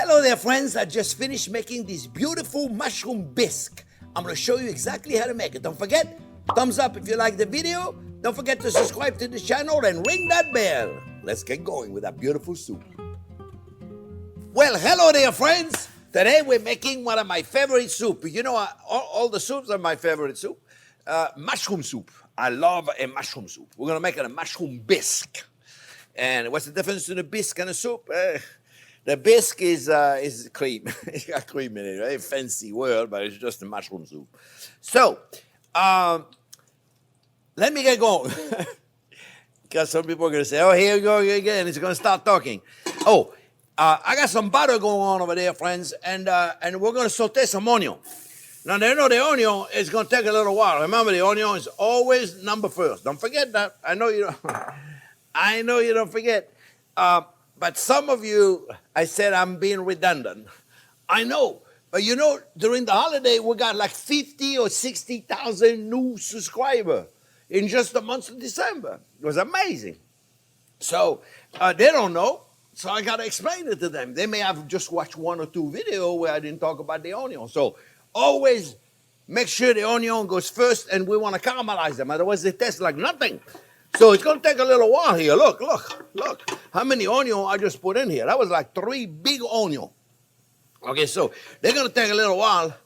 Hello there, friends. I just finished making this beautiful mushroom bisque. I'm going to show you exactly how to make it. Don't forget, thumbs up if you like the video. Don't forget to subscribe to the channel and ring that bell. Let's get going with that beautiful soup. Well, hello there, friends. Today we're making one of my favorite soup. You know, all the soups are my favorite soup. Mushroom soup. I love a mushroom soup. We're going to make it a mushroom bisque. And what's the difference between a bisque and a soup? The bisque is cream. It's got cream in it, right? Fancy word, but it's just a mushroom soup. So, let me get going. Because some people are going to say, oh, here you go again. He's going to start talking. Oh, I got some butter going on over there, friends, and we're going to saute some onion. Now, you know the onion is going to take a little while. Remember, the onion is always number first. Don't forget that. I know you don't. I know you don't forget. But some of you, I said I'm being redundant. I know. But you know, during the holiday, we got like 50 or 60,000 new subscribers in just the month of December. It was amazing. So they don't know. So I got to explain it to them. They may have just watched one or two videos where I didn't talk about the onion. So always make sure the onion goes first, and we want to caramelize them. Otherwise, they taste like nothing. So it's going to take a little while here. Look. How many onions I just put in here? That was like 3 big onions. Okay, so they're going to take a little while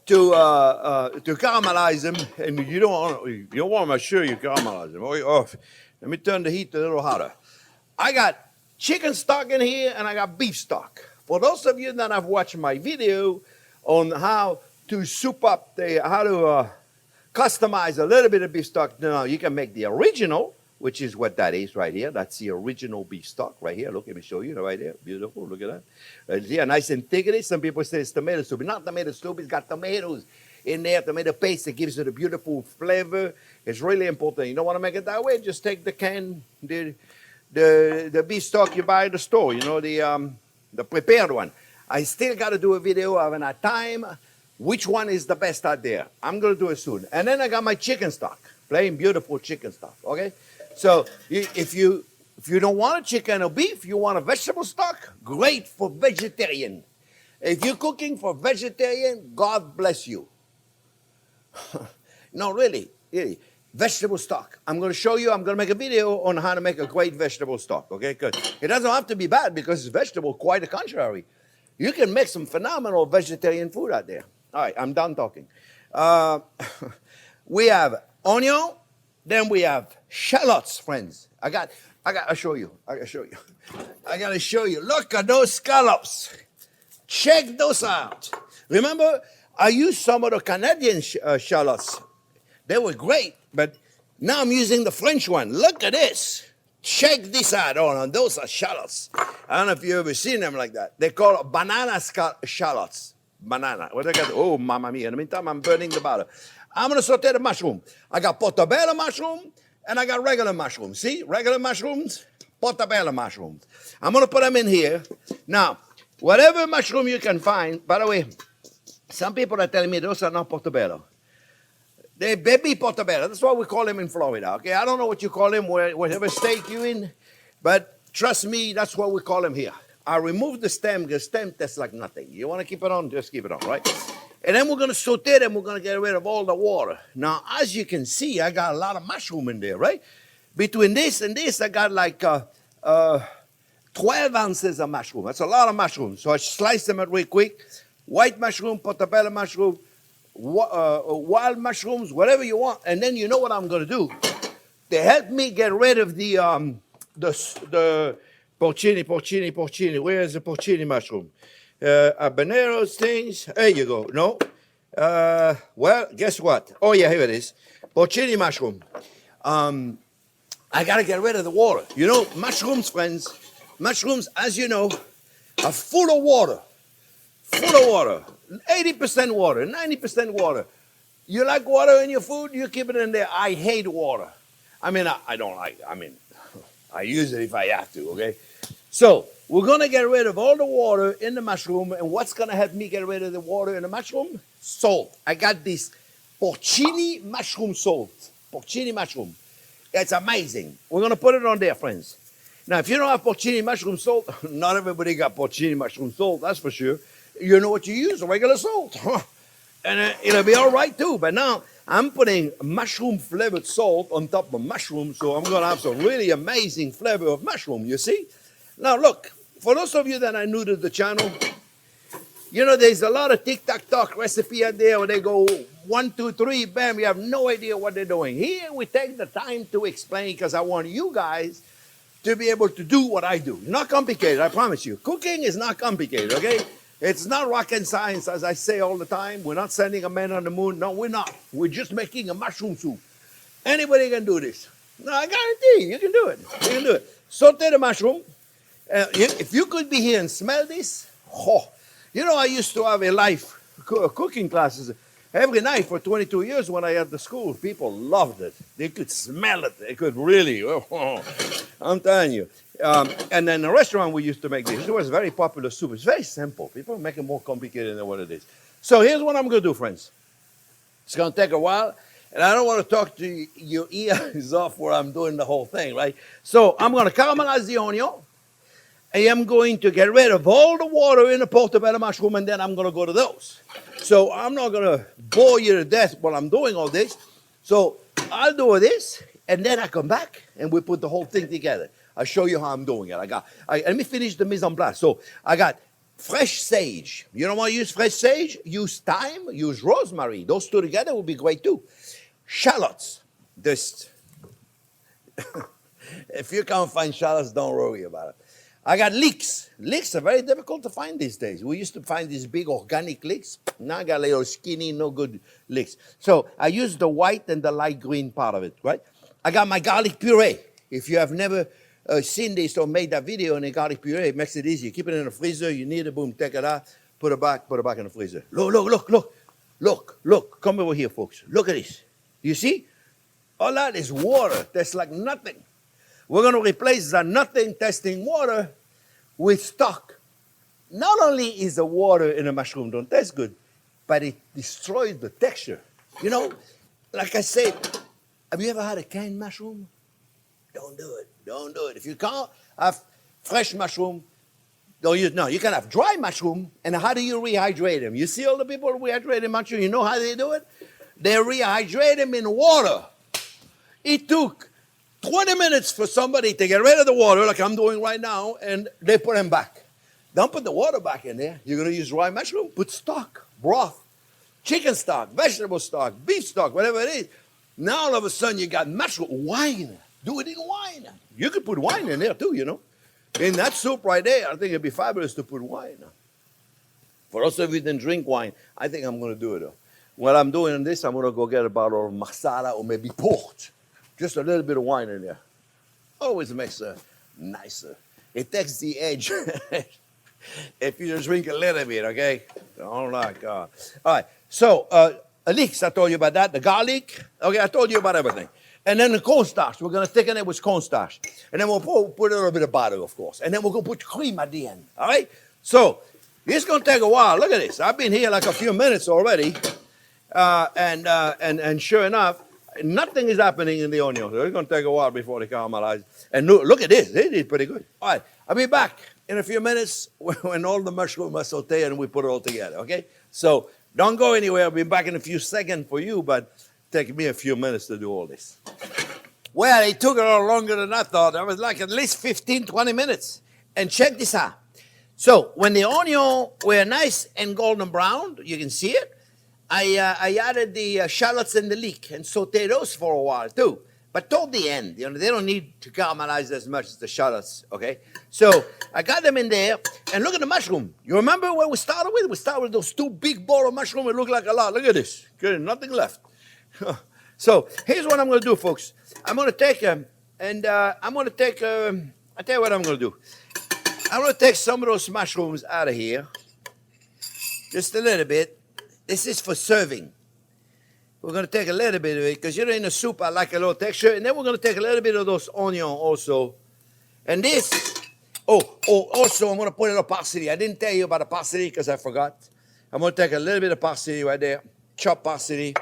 to caramelize them, and you don't want to make sure you caramelize them. Oh, let me turn the heat a little hotter. I got chicken stock in here, and I got beef stock. For those of you that have watched my video on how to soup up how to customize a little bit of beef stock. Now, you can make the original, which is what that is right here. That's the original beef stock right here. Look, let me show you right there. Beautiful. Look at that. Right here, nice and thick. Some people say it's tomato soup. It's not tomato soup. It's got tomatoes in there, tomato paste that gives it a beautiful flavor. It's really important. You don't want to make it that way? Just take the can, the beef stock you buy at the store, you know, the prepared one. I still got to do a video. I haven't had time. Which one is the best out there? I'm going to do it soon. And then I got my chicken stock, plain beautiful chicken stock, okay? So if you don't want a chicken or beef, you want a vegetable stock, great for vegetarian. If you're cooking for vegetarian, God bless you. No, really, vegetable stock. I'm going to show you, I'm going to make a video on how to make a great vegetable stock, okay? Because it doesn't have to be bad because it's vegetable, quite the contrary. You can make some phenomenal vegetarian food out there. All right, I'm done talking. We have onion, then we have shallots, friends. I got to show you. I got to show you. Look at those scallops. Check those out. Remember, I used some of the Canadian shallots. They were great, but now I'm using the French one. Look at this. Check this out. Oh, and those are shallots. I don't know if you've ever seen them like that. They call it banana shallots. Banana. What I got? Oh, mamma mia. In the meantime, I'm burning the butter. I'm going to saute the mushroom. I got portobello mushroom, and I got regular mushrooms. See? Regular mushrooms, portobello mushrooms. I'm going to put them in here. Now, whatever mushroom you can find, by the way, some people are telling me those are not portobello. They're baby portobello. That's what we call them in Florida, okay? I don't know what you call them, whatever state you're in, but trust me, that's what we call them here. I removed the stem because stem tastes like nothing. You want to keep it on, just keep it on, right? And then we're going to saute them. We're going to get rid of all the water. Now, as you can see, I got a lot of mushroom in there, right? Between this and this, I got like 12 ounces of mushroom. That's a lot of mushroom. So I slice them real quick. White mushroom, portobello mushroom, wild mushrooms, whatever you want. And then you know what I'm going to do. To help me get rid of the porcini. Where is the porcini mushroom? Habaneros things. There you go. No. Well, guess what? Oh, yeah, here it is. Porcini mushroom. I got to get rid of the water. You know, mushrooms, friends, as you know, are full of water. 80% water, 90% water. You like water in your food, you keep it in there. I hate water. I mean, I don't like, I use it if I have to, okay? So, we're going to get rid of all the water in the mushroom, and what's going to help me get rid of the water in the mushroom? Salt. I got this porcini mushroom salt. Porcini mushroom. It's amazing. We're going to put it on there, friends. Now, if you don't have porcini mushroom salt, not everybody got porcini mushroom salt, that's for sure. You know what you use, regular salt. And it'll be all right too. But now I'm putting mushroom flavored salt on top of mushroom, so I'm going to have some really amazing flavor of mushroom, you see? Now, look, for those of you that are new to the channel, you know, there's a lot of tic-tac-toc recipe out there where they go 1, 2, 3, bam, you have no idea what they're doing. Here we take the time to explain because I want you guys to be able to do what I do. Not complicated, I promise you. Cooking is not complicated, okay? It's not rocket science, as I say all the time. We're not sending a man on the moon. No, we're not. We're just making a mushroom soup. Anybody can do this. No, I guarantee you can do it. You can do it. Saute the mushroom. If you could be here and smell this, oh, you know, I used to have a live cooking classes every night for 22 years when I had the school. People loved it. They could smell it. They could really, I'm telling you. And then the restaurant we used to make this. It was very popular soup. It's very simple. People make it more complicated than what it is. So here's what I'm going to do, friends. It's going to take a while. And I don't want to talk to your ears off where I'm doing the whole thing, right? So I'm going to caramelize the onion. I am going to get rid of all the water in the portobello mushroom, and then I'm going to go to those. So I'm not going to bore you to death while I'm doing all this. So I'll do this, and then I come back, and we put the whole thing together. I'll show you how I'm doing it. Let me finish the mise en place. So I got fresh sage. You don't want to use fresh sage? Use thyme, use rosemary. Those two together will be great too. Shallots. Just if you can't find shallots, don't worry about it. I got leeks. Leeks are very difficult to find these days. We used to find these big organic leeks. Now I got little skinny, no good leeks. So I use the white and the light green part of it, right? I got my garlic puree. If you have never seen this or made that video on a garlic puree, it makes it easy. You keep it in the freezer, you need it, boom, take it out, put it back in the freezer. Look. Come over here, folks. Look at this. You see? All that is water. That's like nothing. We're going to replace that nothing tasting water with stock. Not only is the water in a mushroom don't taste good, but it destroys the texture. You know, like I said, have you ever had a canned mushroom? Don't do it. Don't do it. If you can't have fresh mushroom, don't use. No, you can have dry mushroom. And how do you rehydrate them? You see all the people rehydrating mushroom. You know how they do it? They rehydrate them in water. It took 20 minutes for somebody to get rid of the water, like I'm doing right now, and they put them back. Don't put the water back in there. You're going to use dry mushroom? Put stock, broth, chicken stock, vegetable stock, beef stock, whatever it is. Now all of a sudden you got mushroom, wine. Do it in wine. You could put wine in there too, you know. In that soup right there, I think it'd be fabulous to put wine. For those of you that didn't drink wine, I think I'm going to do it though. While I'm doing this, I'm going to go get a bottle of Marsala or maybe port. Just a little bit of wine in there. Always makes it nicer. It takes the edge. If you just drink a little bit, okay? Oh my God. All right. So, leeks, I told you about that. The garlic. Okay, I told you about everything. And then the cornstarch. We're going to thicken it with cornstarch. And then we'll put a little bit of butter, of course. And then we're going to put cream at the end. All right? So, it's going to take a while. Look at this. I've been here like a few minutes already. And sure enough, nothing is happening in the onion. So it's going to take a while before they caramelize. And look at this. They did pretty good. All right. I'll be back in a few minutes when all the mushrooms are sauteed and we put it all together. Okay? So don't go anywhere. I'll be back in a few seconds for you, but take me a few minutes to do all this. Well, it took a lot longer than I thought. It was like at least 15, 20 minutes. And check this out. So when the onion were nice and golden brown, you can see it. I added the shallots and the leek and sauteed those for a while too. But toward the end, you know, they don't need to caramelize as much as the shallots, okay? So I got them in there, and look at the mushroom. You remember what we started with? We started with those two big balls of mushroom. It looked like a lot. Look at this. Good, nothing left. So here's what I'm going to do, folks. I'm going to take them, and I'm going to take, I'll tell you what I'm going to do. I'm going to take some of those mushrooms out of here, just a little bit. This is for serving. We're going to take a little bit of it, because you know in the soup I like a little texture. And then we're going to take a little bit of those onions also. And this, also I'm going to put a little parsley. I didn't tell you about the parsley because I forgot. I'm going to take a little bit of parsley right there, chopped parsley.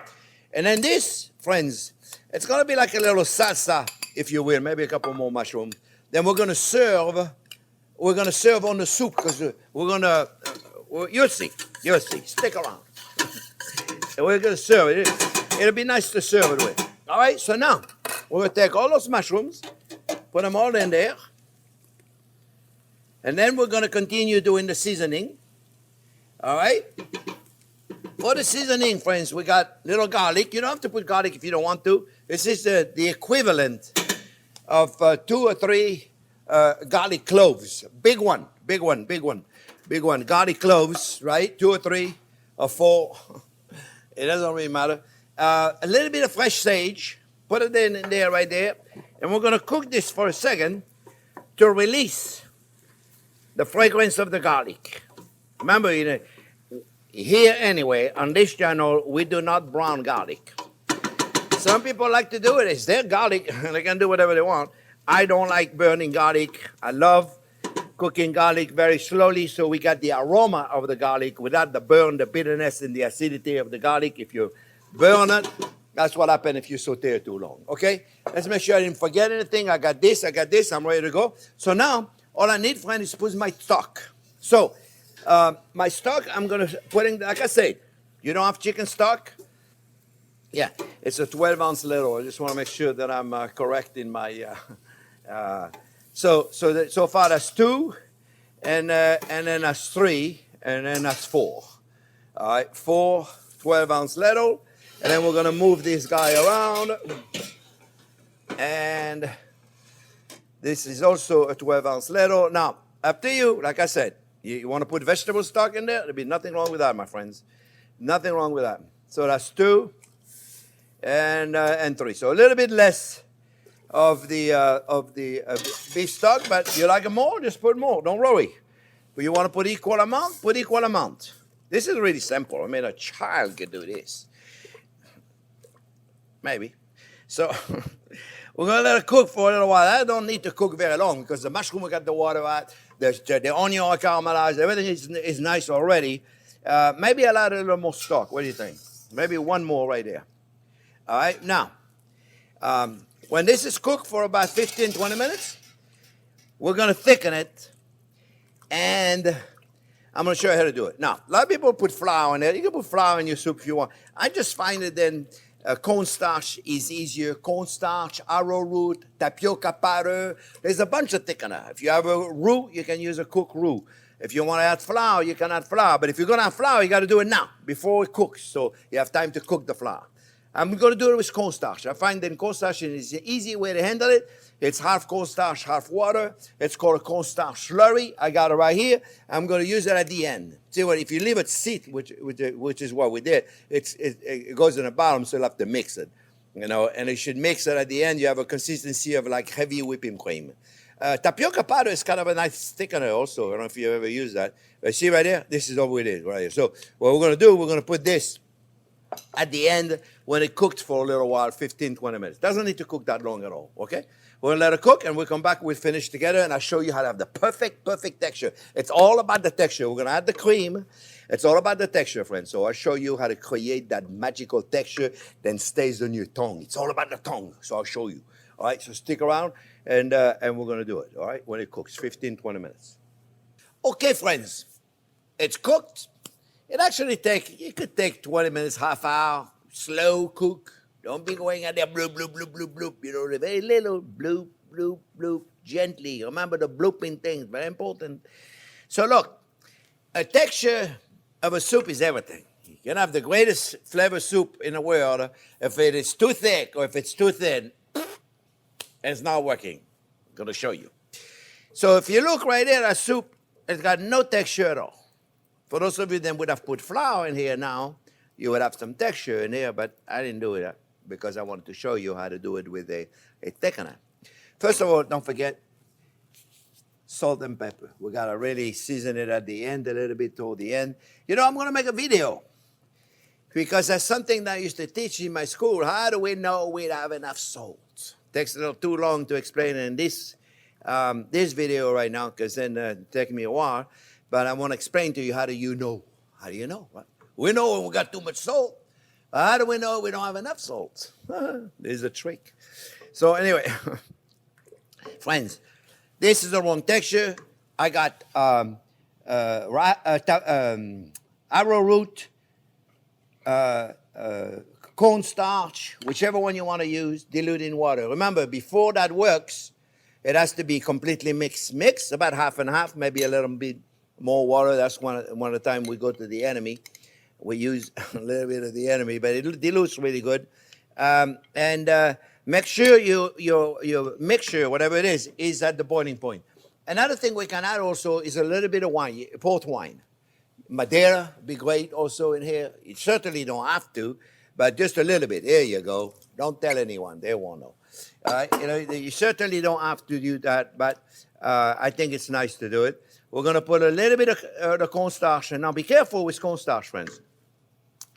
And then this, friends, it's going to be like a little salsa, if you will, maybe a couple more mushrooms. Then we're going to serve. We're going to serve on the soup because we're going to, you'll see. You'll see. Stick around. And we're going to serve it. It'll be nice to serve it with. All right, so now we're going to take all those mushrooms, put them all in there. And then we're going to continue doing the seasoning. All right? For the seasoning, friends, we got little garlic. You don't have to put garlic if you don't want to. This is the equivalent of 2 or 3 garlic cloves. Big one. Garlic cloves, right? 2 or 3 or 4. It doesn't really matter. A little bit of fresh sage. Put it in there, right there. And we're going to cook this for a second to release the fragrance of the garlic. Remember, here anyway, on this channel, we do not brown garlic. Some people like to do it. It's their garlic. They can do whatever they want. I don't like burning garlic. I love cooking garlic very slowly so we got the aroma of the garlic without the burn, the bitterness, and the acidity of the garlic. If you burn it, that's what happens if you saute it too long. Okay? Let's make sure I didn't forget anything. I got this. I'm ready to go. So now, all I need, friend, is to put my stock. So, my stock, I'm going to put in, like I said, you don't have chicken stock? Yeah, it's a 12-ounce little. I just want to make sure that I'm correct in my, so far that's 2, and then that's 3, and then that's 4. All right, 4 12-ounce little, and then we're going to move this guy around, and this is also a 12-ounce little. Now, up to you, like I said. You want to put vegetable stock in there? There'll be nothing wrong with that, my friends. Nothing wrong with that. So that's 2 and 3. So a little bit less of the beef stock, but you like it more, just put more. Don't worry. But you want to put equal amount? Put equal amount. This is really simple. I mean, a child could do this. Maybe. So we're going to let it cook for a little while. I don't need to cook very long because the mushroom, we got the water out. The onion are caramelized. Everything is nice already. Maybe I'll add a little more stock. What do you think? Maybe one more right there. All right. Now, when this is cooked for about 15, 20 minutes, we're going to thicken it. And I'm going to show you how to do it. Now, a lot of people put flour in there. You can put flour in your soup if you want. I just find it then cornstarch is easier. Cornstarch, arrowroot, tapioca powder. There's a bunch of thickener. If you have a roux, you can use a cooked roux. If you want to add flour, you can add flour. But if you're going to add flour, you got to do it now, before it cooks. So you have time to cook the flour. I'm going to do it with cornstarch. I find that cornstarch is an easy way to handle it. It's half cornstarch, half water. It's called a cornstarch slurry. I got it right here. I'm going to use it at the end. See what? If you leave it sit, which is what we did, it goes in the bottom, so you'll have to mix it. And you should mix it at the end. You have a consistency of like heavy whipping cream. Tapioca powder is kind of a nice thickener also. I don't know if you ever use that. But see right there? This is all it is right here. So what we're going to do, we're going to put this at the end when it cooked for a little while, 15, 20 minutes. Doesn't need to cook that long at all, okay? We'll let it cook, and we'll come back, we'll finish together, and I'll show you how to have the perfect texture. It's all about the texture. We're going to add the cream. It's all about the texture, friends. So I'll show you how to create that magical texture that stays on your tongue. It's all about the tongue, so I'll show you. All right, so stick around, and we're going to do it, all right, when it cooks, 15, 20 minutes. Okay, friends, it's cooked. It could take 20 minutes, half hour, slow cook. Don't be going out there, bloop, bloop, bloop, bloop, bloop. You know, very little bloop, bloop, bloop, gently. Remember the blooping things, very important. So look, a texture of a soup is everything. You can have the greatest flavor soup in the world. If it is too thick or if it's too thin, it's not working. I'm going to show you. So if you look right there, a soup, it's got no texture at all. For those of you that would have put flour in here now, you would have some texture in here, but I didn't do it because I wanted to show you how to do it with a thickener. First of all, don't forget salt and pepper. We got to really season it at the end, a little bit toward the end. You know, I'm going to make a video because that's something that I used to teach in my school. How do we know we have enough salt? Takes a little too long to explain in this video right now because then it takes me a while. But I want to explain to you how do you know? How do you know? Right? We know when we got too much salt. How do we know we don't have enough salt? There's a trick. So anyway, friends, This is the wrong texture. I got arrowroot, cornstarch, whichever one you want to use, dilute in water. Remember, before that works, it has to be completely mixed. Mix about half and half, maybe a little bit more water. That's one of the time we go to the enemy. We use a little bit of the enemy, but it dilutes really good. Make sure your mixture, whatever it is at the boiling point. Another thing we can add also is a little bit of wine, port wine. Madeira be great also in here. You certainly don't have to, but just a little bit. There you go. Don't tell anyone; they won't know. All right, you certainly don't have to do that, but I think it's nice to do it. We're going to put a little bit of the cornstarch, and now be careful with cornstarch, friends.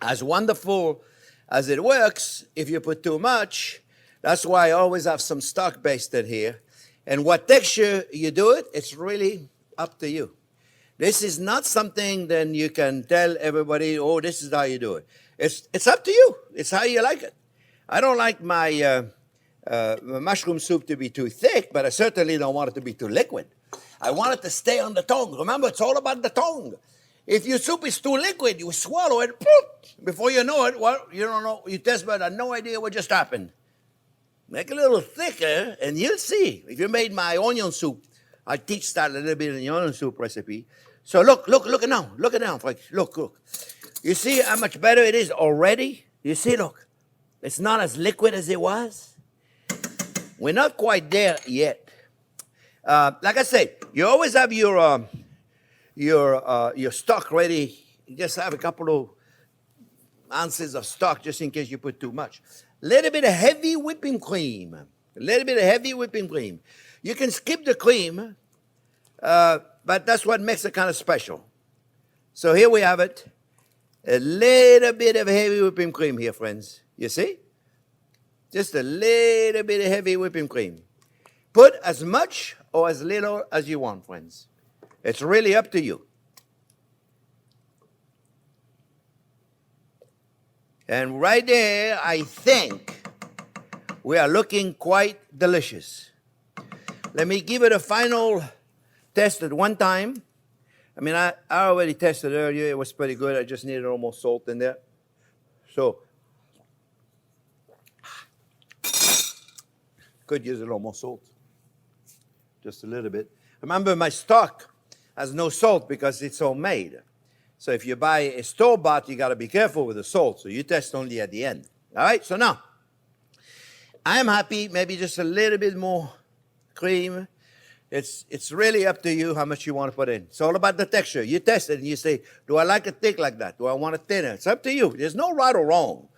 As wonderful as it works, if you put too much, that's why I always have some stock basted here. And what texture you do it, it's really up to you. This is not something then you can tell everybody, oh, this is how you do it. It's up to you. It's how you like it. I don't like my mushroom soup to be too thick, but I certainly don't want it to be too liquid. I want it to stay on the tongue. Remember, it's all about the tongue. If your soup is too liquid, you swallow it, poof, before you know it, well, you don't know, your taste bud had no idea what just happened. Make it a little thicker, and you'll see. If you made my onion soup, I teach that a little bit in the onion soup recipe. So look it now. Look it now, folks. Look. You see how much better it is already? You see, look. It's not as liquid as it was. We're not quite there yet. Like I said, you always have your stock ready. You just have a couple of ounces of stock just in case you put too much. Little bit of heavy whipping cream. You can skip the cream, but that's what makes it kind of special. So here we have it. A little bit of heavy whipping cream here, friends. You see? Just a little bit of heavy whipping cream. Put as much or as little as you want, friends. It's really up to you. And right there, I think we are looking quite delicious. Let me give it a final test at one time. I mean, I already tested earlier. It was pretty good. I just needed almost salt in there. So, could use a little more salt. Just a little bit. Remember, my stock has no salt because it's homemade. So if you buy a store-bought, you got to be careful with the salt. So you test only at the end. All right? So now, I'm happy. Maybe just a little bit more cream. It's really up to you how much you want to put in. It's all about the texture. You test it and you say, do I like it thick like that? Do I want it thinner? It's up to you. There's no right or wrong.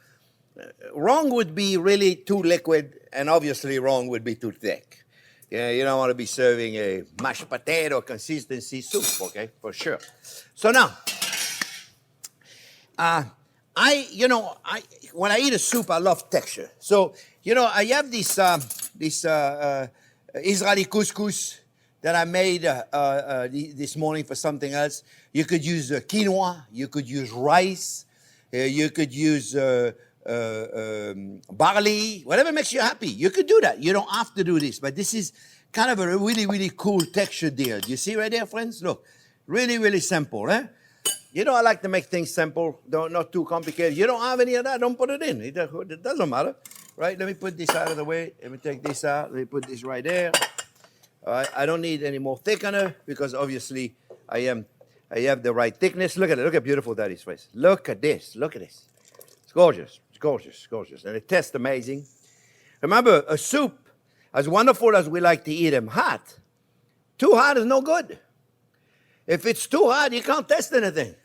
Wrong would be really too liquid, and obviously wrong would be too thick. Yeah, you don't want to be serving a mashed potato consistency soup, okay, for sure. So now, when I eat a soup, I love texture. So, I have this Israeli couscous that I made this morning for something else. You could use quinoa, you could use rice, you could use barley, whatever makes you happy. You could do that. You don't have to do this, but this is kind of a really, really cool texture deal. You see right there, friends? Look, really, really simple, eh? I like to make things simple, not too complicated. You don't have any of that, don't put it in. It doesn't matter, right? Let me put this out of the way. Let me take this out. Let me put this right there. All right, I don't need any more thickener because obviously I have the right thickness. Look at it. Look how beautiful that is, friends. Look at this. Look at this. It's gorgeous. It's gorgeous. Gorgeous. And it tastes amazing. Remember, a soup, as wonderful as we like to eat them hot, too hot is no good. If it's too hot, you can't taste anything.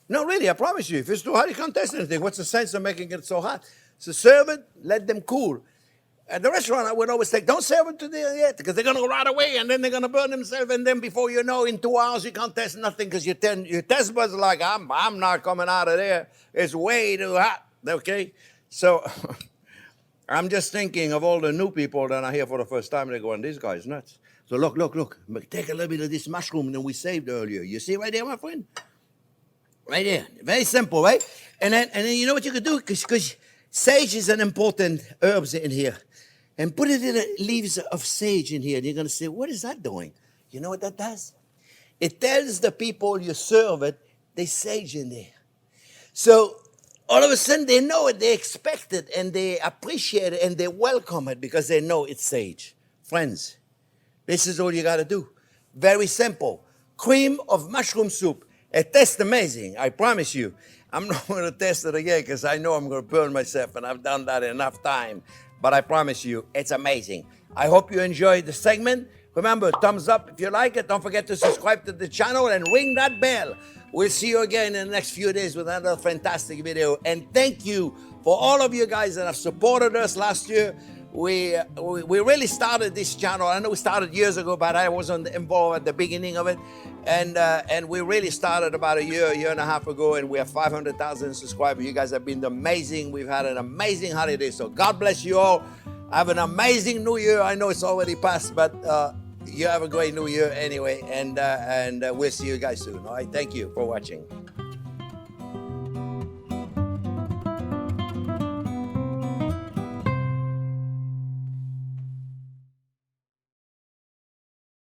No, really, I promise you. If it's too hot, you can't taste anything. What's the sense of making it so hot? So serve it, let them cool. At the restaurant, I would always say, don't serve it to them yet, because they're going to go right away, and then they're going to burn themselves, and then before you know, in 2 hours, you can't taste nothing, because your taste buds are like, I'm not coming out of there. It's way too hot, okay? So I'm just thinking of all the new people that are here for the first time, and they're going, this guy's nuts. So look. Take a little bit of this mushroom that we saved earlier. You see right there, my friend? Right there. Very simple, right? And then you know what you could do? Because sage is an important herb in here. and put it in leaves of sage in here. And you're going to say, what is that doing? You know what that does? It tells the people you serve it, there's sage in there. So all of a sudden they know it, they expect it, and they appreciate it, and they welcome it because they know it's sage. Friends, this is all you got to do. Very simple. Cream of mushroom soup. It tastes amazing, I promise you. I'm not going to test it again because I know I'm going to burn myself, and I've done that enough time. But I promise you, it's amazing. I hope you enjoyed the segment. Remember, thumbs up if you like it. Don't forget to subscribe to the channel and ring that bell. We'll see you again in the next few days with another fantastic video. And thank you for all of you guys that have supported us last year. We really started this channel. I know we started years ago, but I wasn't involved at the beginning of it. And we really started about a year and a half ago, and we have 500,000 subscribers. You guys have been amazing. We've had an amazing holiday. So God bless you all. Have an amazing New Year. I know it's already passed, but you have a great New Year anyway. And we'll see you guys soon. All right. Thank you for watching.